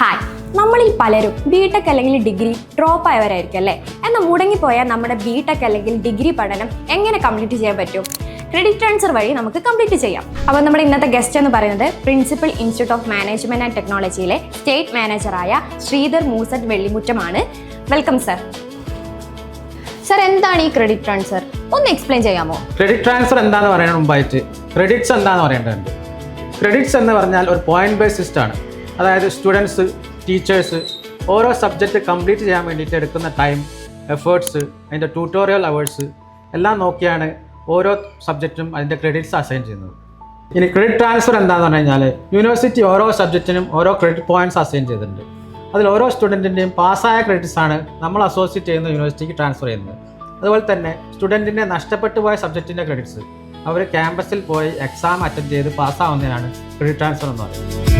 Hi, നമ്മളിൽ പലരും BTech അല്ലെങ്കിൽ ഡിഗ്രി ഡ്രോപ്പ് ആയവരായിരിക്കും അല്ലേ? എന്നാൽ മുടങ്ങിപ്പോയാൽ നമ്മുടെ ബിടെക് അല്ലെങ്കിൽ ഡിഗ്രി പഠനം എങ്ങനെ കംപ്ലീറ്റ് ചെയ്യാൻ പറ്റും? ക്രെഡിറ്റ് ട്രാൻസ്ഫർ വഴി നമുക്ക് കംപ്ലീറ്റ് ചെയ്യാം. അപ്പോൾ നമ്മുടെ ഇന്നത്തെ ഗസ്റ്റ് എന്ന് പറയുന്നത് principal institute of management and ടെക്നോളജിയിലെ സ്റ്റേറ്റ് മാനേജറായ ശ്രീധർ മൂസറ്റ് വെള്ളിമുറ്റമാണ്. Welcome sir. സർ, എന്താണ് ഈ ക്രെഡിറ്റ് ട്രാൻസ്ഫർ? ഒന്ന് എക്സ്പ്ലെയിൻ ചെയ്യാമോ? ക്രെഡിറ്റ് ട്രാൻസ്ഫർ എന്താണെന്ന് പറയുന്നതിന് മുമ്പായിട്ട് ക്രെഡിറ്റ്സ് എന്താണെന്ന് പറയേണ്ടതുണ്ട്. ക്രെഡിറ്റ്സ് എന്ന് പറഞ്ഞാൽ ഒരു പോയിന്റ് ബേസ് സിസ്റ്റമാണ്. അതായത് സ്റ്റുഡൻസ്, ടീച്ചേഴ്സ് ഓരോ സബ്ജക്റ്റ് കംപ്ലീറ്റ് ചെയ്യാൻ വേണ്ടിയിട്ട് എടുക്കുന്ന ടൈം, എഫേർട്സ്, അതിൻ്റെ ട്യൂട്ടോറിയൽ അവേഴ്സ് എല്ലാം നോക്കിയാണ് ഓരോ സബ്ജക്റ്റും അതിൻ്റെ ക്രെഡിറ്റ്സ് അസൈൻ ചെയ്യുന്നത്. ഇനി ക്രെഡിറ്റ് ട്രാൻസ്ഫർ എന്താണെന്ന് പറഞ്ഞു കഴിഞ്ഞാൽ യൂണിവേഴ്സിറ്റി ഓരോ സബ്ജക്റ്റിനും ഓരോ ക്രെഡിറ്റ് പോയിന്റ്സ് അസൈൻ ചെയ്തിട്ടുണ്ട്. അതിൽ ഓരോ സ്റ്റുഡൻറ്റിൻ്റെയും പാസ്സായ ക്രെഡിറ്റ്സ് ആണ് നമ്മൾ അസോസിയേറ്റ് ചെയ്യുന്ന യൂണിവേഴ്സിറ്റിക്ക് ട്രാൻസ്ഫർ ചെയ്യുന്നത്. അതുപോലെ തന്നെ സ്റ്റുഡൻറ്റിൻ്റെ നഷ്ടപ്പെട്ടു പോയ സബ്ജക്റ്റിൻ്റെ ക്രെഡിറ്റ്സ് അവർ ക്യാമ്പസിൽ പോയി എക്സാം അറ്റൻഡ് ചെയ്ത് പാസ്സാവുന്നതിനാണ് ക്രെഡിറ്റ് ട്രാൻസ്ഫർ എന്ന് പറയുന്നത്.